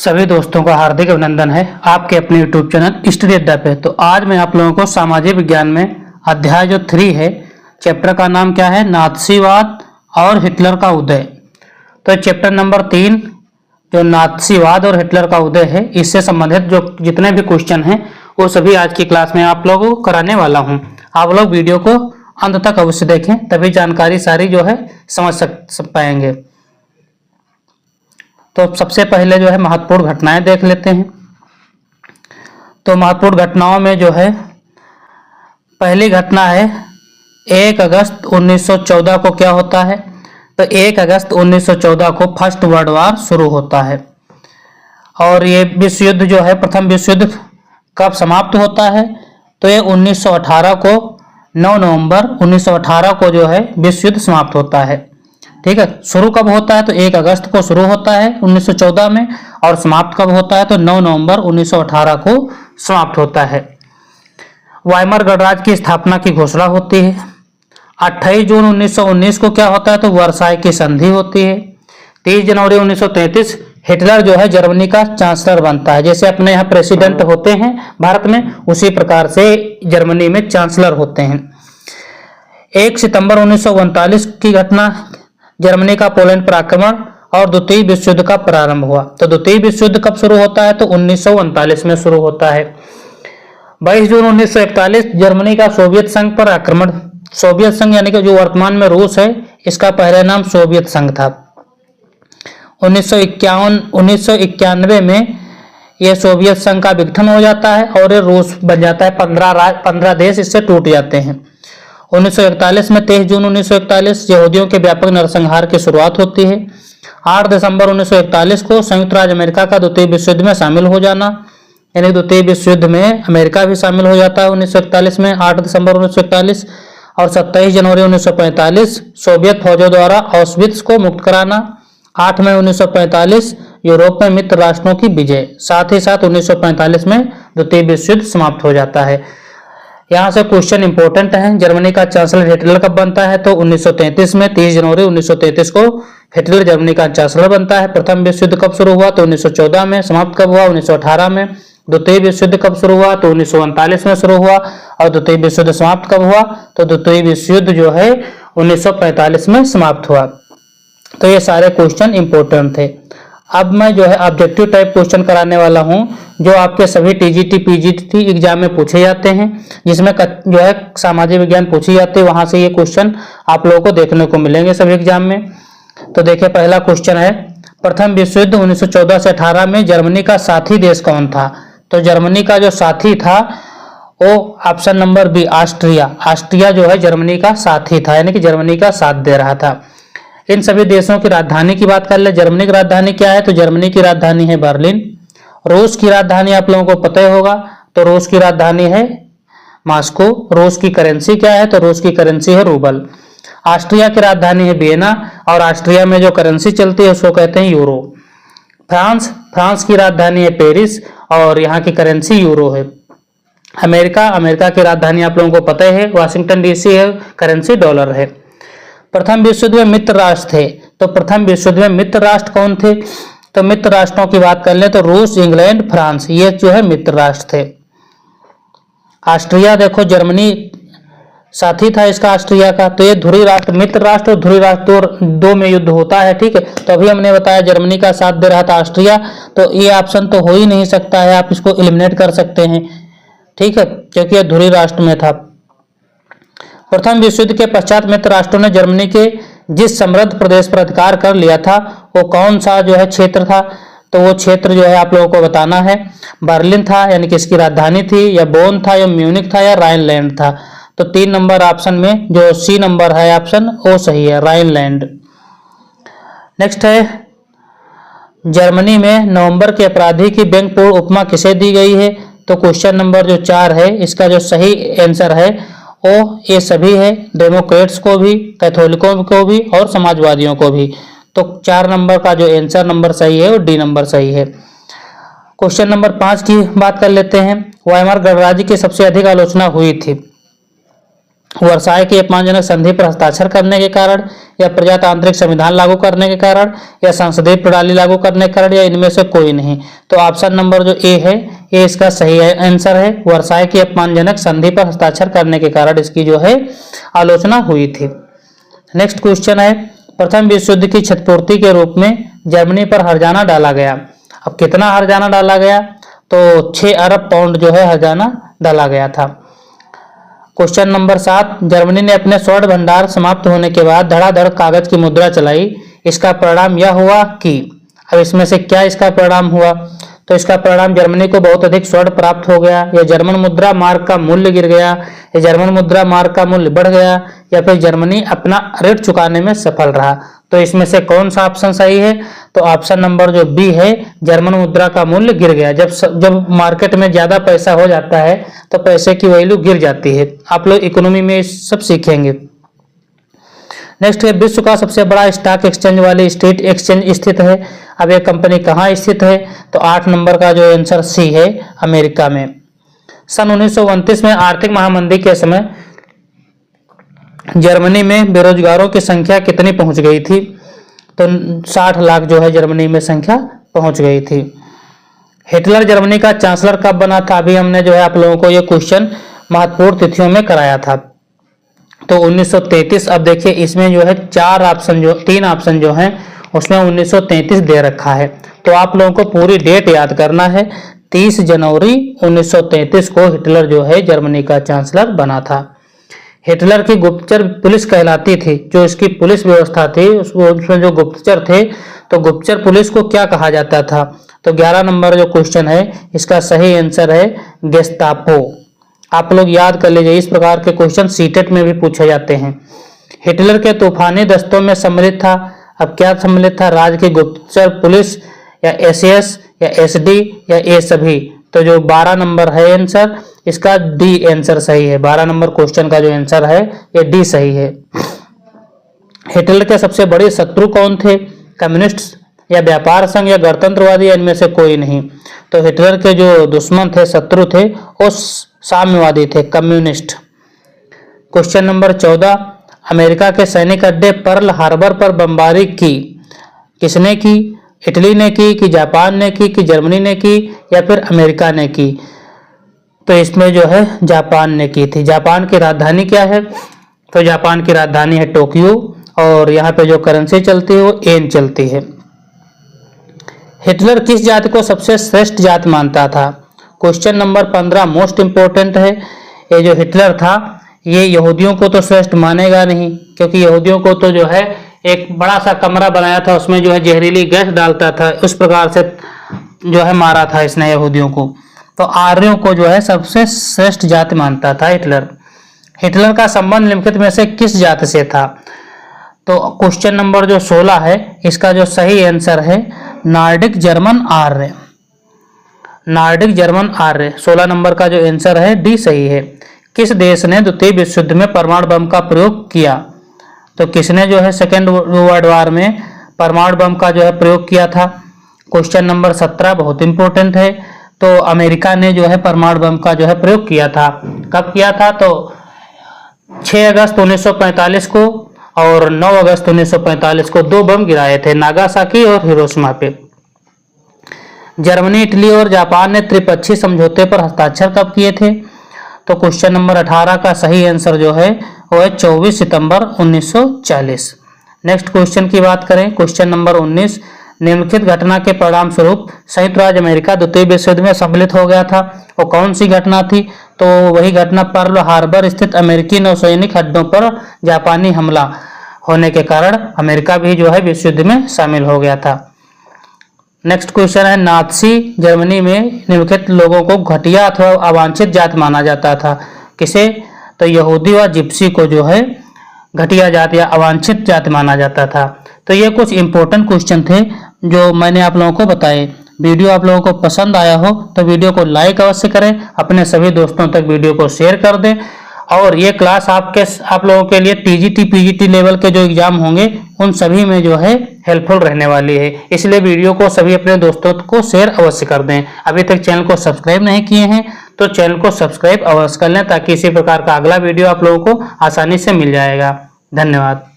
सभी दोस्तों का हार्दिक अभिनंदन है आपके अपने YouTube चैनल स्टडी अड्डा पे। तो आज मैं आप लोगों को सामाजिक विज्ञान में अध्याय जो 3 है, चैप्टर का नाम क्या है, नाथसीवाद और हिटलर का उदय। तो चैप्टर नंबर 3 जो नाथसीवाद और हिटलर का उदय है, इससे संबंधित जो जितने भी क्वेश्चन हैं वो सभी आज की क्लास में आप लोगों को कराने वाला हूँ। आप लोग वीडियो को अंत तक अवश्य देखें, तभी जानकारी सारी जो है समझ पाएंगे। तो सबसे पहले जो है महत्वपूर्ण घटनाएं देख लेते हैं। तो महत्वपूर्ण घटनाओं में जो है पहली घटना है 1 अगस्त 1914 को क्या होता है। तो 1 अगस्त 1914 को फर्स्ट वर्ल्ड वार शुरू होता है। और ये विश्व युद्ध जो है, प्रथम विश्व युद्ध कब समाप्त होता है। तो ये 1918 को 9 नवंबर 1918 को जो है विश्व युद्ध समाप्त होता है। ठीक है, शुरू कब होता है तो 1 अगस्त को शुरू होता है 1914 में, और समाप्त कब होता है तो 9 नवंबर 1918 को समाप्त होता है। वाइमर गणराज्य की स्थापना की घोषणा होती है। 28 जून 1919 को क्या होता है तो वर्साई की संधि होती है। 30 जनवरी 1933 हिटलर जो है जर्मनी का चांसलर बनता है। जैसे अपने यहाँ प्रेसिडेंट होते हैं भारत में, उसी प्रकार से जर्मनी में चांसलर होते हैं। 1 सितंबर 1939 की घटना, जर्मनी का पोलैंड पर आक्रमण और द्वितीय विश्व युद्ध का प्रारंभ हुआ। तो द्वितीय विश्व युद्ध कब शुरू होता है तो 1939 में शुरू होता है। 22 जून 1941 जर्मनी का सोवियत संघ पर आक्रमण। सोवियत संघ यानी कि जो वर्तमान में रूस है, इसका पहला नाम सोवियत संघ था। 1991 में यह सोवियत संघ का विघटन हो जाता है और ये रूस बन जाता है। 15 देश इससे टूट जाते हैं। 1941 में 23 जून 1941 यहूदियों के व्यापक नरसंहार की शुरुआत होती है। 8 दिसंबर 1941 को संयुक्त राज्य अमेरिका का द्वितीय विश्व युद्ध में शामिल हो जाना, यानी द्वितीय विश्व युद्ध में अमेरिका भी शामिल हो जाता है 1941 में, 8 दिसंबर 1941। और 27 जनवरी 1945 सोवियत फौजों द्वारा ऑस्विट्ज को मुक्त कराना। 8 मई 1945 यूरोप में मित्र राष्ट्रों की विजय। साथ ही साथ 1945 में द्वितीय विश्व युद्ध समाप्त हो जाता है। यहाँ से क्वेश्चन इंपॉर्टेंट है। जर्मनी का चांसलर हिटलर कब बनता है तो 1933 में, 30 जनवरी 1933 को हिटलर जर्मनी का चांसलर बनता है। प्रथम विश्व युद्ध कब शुरू हुआ तो 1914 में, समाप्त कब हुआ 1918 में। द्वितीय विश्व युद्ध कब शुरू हुआ तो 1939 में शुरू हुआ, और द्वितीय विश्व युद्ध समाप्त कब हुआ तो द्वितीय विश्व युद्ध जो है 1945 में समाप्त हुआ। तो ये सारे क्वेश्चन इंपॉर्टेंट थे। अब मैं जो है ऑब्जेक्टिव टाइप क्वेश्चन कराने वाला हूं, जो आपके सभी टीजीटी पीजीटी एग्जाम में पूछे जाते हैं, जिसमें जो है सामाजिक विज्ञान पूछी जाती है। वहां से ये क्वेश्चन आप लोगों को देखने को मिलेंगे सभी एग्जाम में। तो देखिए पहला क्वेश्चन है, प्रथम विश्व युद्ध 1914 से 18 में जर्मनी का साथी देश कौन था। तो जर्मनी का जो साथी था वो option number B Austria. Austria जो है जर्मनी का साथी था, यानी कि जर्मनी का साथ दे रहा था। इन सभी देशों की राजधानी की बात कर ले। जर्मनी की राजधानी क्या है तो जर्मनी की राजधानी है बर्लिन। रूस की राजधानी आप लोगों को पता ही होगा, तो रूस की राजधानी है मॉस्को। रूस की करेंसी क्या है तो रूस की करेंसी है रूबल। ऑस्ट्रिया की राजधानी है वियना, और ऑस्ट्रिया में जो करेंसी चलती है उसको कहते हैं यूरो। फ्रांस की राजधानी है पेरिस, और यहाँ की करेंसी यूरो है। अमेरिका की राजधानी आप लोगों को पता है वाशिंगटन डीसी है, करेंसी डॉलर है। प्रथम विश्व युद्ध में मित्र राष्ट्र थे। तो प्रथम विश्व युद्ध में मित्र राष्ट्र कौन थे तो मित्र राष्ट्रों की बात कर ले तो रूस, इंग्लैंड, फ्रांस, ये जो है मित्र राष्ट्र थे। ऑस्ट्रिया देखो जर्मनी साथी था इसका ऑस्ट्रिया का। तो ये ध्रुवीय राष्ट्र, मित्र राष्ट्र और ध्रुवीय राष्ट्र दो में युद्ध होता है। ठीक है, तो अभी हमने बताया जर्मनी का साथ दे रहा था ऑस्ट्रिया, तो ये ऑप्शन तो हो ही नहीं सकता है, आप इसको एलिमिनेट कर सकते हैं। ठीक है, क्योंकि यह ध्रुवीय राष्ट्र में था। प्रथम विश्व युद्ध के पश्चात मित्र राष्ट्रों ने जर्मनी के जिस समृद्ध प्रदेश पर अधिकार कर लिया था वो कौन सा जो है क्षेत्र था। तो वो क्षेत्र जो है आप लोगों को बताना है। बर्लिन था, यानी कि इसकी राजधानी थी, या बोन था, या म्यूनिक था, या राइनलैंड था। तो 3 नंबर ऑप्शन में जो सी नंबर है ऑप्शन वो सही है, राइनलैंड। नेक्स्ट है, जर्मनी में नवंबर के अपराधी की व्यंग्यपूर्ण उपमा किसे दी गई है। तो क्वेश्चन नंबर जो 4 है, इसका जो सही आंसर है वो ये सभी है, डेमोक्रेट्स को भी, कैथोलिकों को भी और समाजवादियों को भी। तो 4 नंबर का जो आंसर नंबर सही है वो डी नंबर सही है। क्वेश्चन नंबर 5 की बात कर लेते हैं। वाइमर गणराज्य की सबसे अधिक आलोचना हुई थी। वर्साय की अपमानजनक संधि पर हस्ताक्षर करने के कारण, या प्रजातांत्रिक संविधान लागू करने के कारण, या संसदीय प्रणाली लागू करने के कारण, या इनमें से कोई नहीं। तो ऑप्शन नंबर जो ए है ये इसका सही आंसर है। वर्साय की अपमानजनक संधि पर हस्ताक्षर करने के कारण इसकी जो है आलोचना हुई थी। नेक्स्ट क्वेश्चन है, प्रथम विश्व युद्ध की क्षतिपूर्ति के रूप में जर्मनी पर हर्जाना डाला गया। अब कितना हर्जाना डाला गया? तो 6 अरब पाउंड जो है हर्जाना डाला गया था। क्वेश्चन नंबर 7, जर्मनी ने अपने स्वर्ण भंडार समाप्त होने के बाद धड़ाधड़ कागज की मुद्रा चलाई। इसका परिणाम यह हुआ कि, अब इसमें से क्या इसका परिणाम हुआ? तो इसका परिणाम जर्मनी को बहुत अधिक स्वर्ण प्राप्त हो गया, या जर्मन मुद्रा मार्क का मूल्य गिर गया, या जर्मन मुद्रा मार्क का मूल्य बढ़ गया, या फिर जर्मनी अपना ऋण चुकाने में सफल रहा। तो इसमें से कौन सा ऑप्शन सही है? तो ऑप्शन नंबर जो बी है, जर्मन मुद्रा का मूल्य गिर गया। जब मार्केट में ज्यादा पैसा हो जाता है तो पैसे की वैल्यू गिर जाती है। आप लोग इकोनॉमी में सब सीखेंगे। नेक्स्ट है, विश्व का सबसे बड़ा स्टॉक एक्सचेंज वाली स्ट्रीट एक्सचेंज स्थित है। अब यह कंपनी कहाँ स्थित है? तो 8 नंबर का जो आंसर सी है, अमेरिका में। सन 1929 में आर्थिक महामंदी के समय जर्मनी में बेरोजगारों की संख्या कितनी पहुंच गई थी? तो 60 लाख जो है जर्मनी में संख्या पहुंच गई थी। हिटलर जर्मनी का चांसलर कब बना था? अभी हमने जो है आप लोगों को ये क्वेश्चन महत्वपूर्ण तिथियों में कराया था। तो 1933। अब देखिए इसमें जो है 3 ऑप्शन जो हैं उसमें 1933 दे रखा है। तो आप लोगों को पूरी डेट याद करना है। 30 जनवरी 1933 को हिटलर जो है जर्मनी का चांसलर बना था। हिटलर की गुप्तचर पुलिस कहलाती थी, जो इसकी पुलिस व्यवस्था थी उसमें जो गुप्तचर थे, तो गुप्तचर पुलिस को क्या कहा जाता था? तो 11 नंबर जो क्वेश्चन है इसका सही आंसर है गेस्टापो। आप लोग याद कर लीजिए, इस प्रकार के क्वेश्चन सीटेट में भी पूछे जाते हैं। हिटलर के तूफानी दस्तों में सम्मिलित था। अब क्या सम्मिलित था? राज्य की गुप्तचर पुलिस, या एसएस, या एसडी, या ये सभी। तो जो 12 नंबर है आंसर, इसका डी आंसर सही है। 12 नंबर क्वेश्चन का जो आंसर है ये डी सही है। हिटलर के सबसे बड़े शत्रु कौन थे? कम्युनिस्ट, या व्यापार संघ, या गणतंत्रवादी, या इनमें से कोई नहीं। तो हिटलर के जो दुश्मन थे, शत्रु थे, वो साम्यवादी थे, कम्युनिस्ट। क्वेश्चन नंबर 14, अमेरिका के सैनिक अड्डे पर्ल हार्बर पर बमबारी की किसने की? इटली ने की, कि जापान ने की, कि जर्मनी ने की, या फिर अमेरिका ने की? तो इसमें जो है जापान ने की थी। जापान की राजधानी क्या है? तो जापान की राजधानी है टोक्यो, और यहाँ पे जो करेंसी चलती है वो येन चलती है। हिटलर किस जाति को सबसे श्रेष्ठ जाति मानता था? क्वेश्चन नंबर 15 मोस्ट इंपोर्टेंट है। ये जो हिटलर था ये यहूदियों को तो श्रेष्ठ मानेगा नहीं, क्योंकि यहूदियों को तो जो है एक बड़ा सा कमरा बनाया था, उसमें जो है जहरीली गैस डालता था, उस प्रकार से जो है मारा था इसने यहूदियों को। तो आर्यों को जो है सबसे श्रेष्ठ जाति मानता था हिटलर। हिटलर का संबंध निम्नलिखित में से किस जाति से था? तो क्वेश्चन नंबर जो 16 है इसका जो सही आंसर है नार्डिक जर्मन आर्य। नार्डिक जर्मन आर्य 16 नंबर का जो आंसर है डी सही है। किस देश ने द्वितीय विश्व युद्ध में परमाणु बम का प्रयोग किया? तो किसने जो है सेकेंड वर्ल्ड वॉर में परमाणु बम का जो है प्रयोग किया था? क्वेश्चन नंबर 17 बहुत इंपॉर्टेंट है। तो अमेरिका ने जो है परमाणु बम का जो है प्रयोग किया था। कब किया था? तो 6 अगस्त 1945 को और 9 अगस्त 1945 को 2 बम गिराए थे, नागासाकी और हिरोशिमा पे। जर्मनी, इटली और जापान ने त्रिपक्षीय समझौते पर हस्ताक्षर कब किए थे? तो क्वेश्चन नंबर 18 का सही आंसर जो है वो है 24 सितंबर 1940। नेक्स्ट क्वेश्चन की बात करें, क्वेश्चन नंबर 19, निम्नलिखित घटना के परिणाम स्वरूप संयुक्त राज्य अमेरिका द्वितीय विश्व युद्ध में सम्मिलित हो गया था। वो कौन सी घटना थी? तो वही घटना पर्ल हार्बर स्थित अमेरिकी नौसैनिक अड्डों पर जापानी हमला होने के कारण अमेरिका भी जो है विश्व युद्ध में शामिल हो गया था। नेक्स्ट क्वेश्चन है, नात्सी जर्मनी में निम्नलिखित लोगों को घटिया अथवा अवांछित जात माना जाता था। किसे? तो यहूदी व जिप्सी को जो है घटिया जात या अवांछित जात माना जाता था। तो ये कुछ इंपॉर्टेंट क्वेश्चन थे जो मैंने आप लोगों को बताए। वीडियो आप लोगों को पसंद आया हो तो वीडियो को लाइक अवश्य करें, अपने सभी दोस्तों तक वीडियो को शेयर कर दें और ये क्लास आप लोगों के लिए टीजीटी पीजीटी लेवल के जो एग्जाम होंगे उन सभी में जो है हेल्पफुल रहने वाली है। इसलिए वीडियो को सभी अपने दोस्तों को शेयर अवश्य कर दें। अभी तक चैनल को सब्सक्राइब नहीं किए हैं तो चैनल को सब्सक्राइब अवश्य कर लें, ताकि इसी प्रकार का अगला वीडियो आप लोगों को आसानी से मिल जाएगा। धन्यवाद।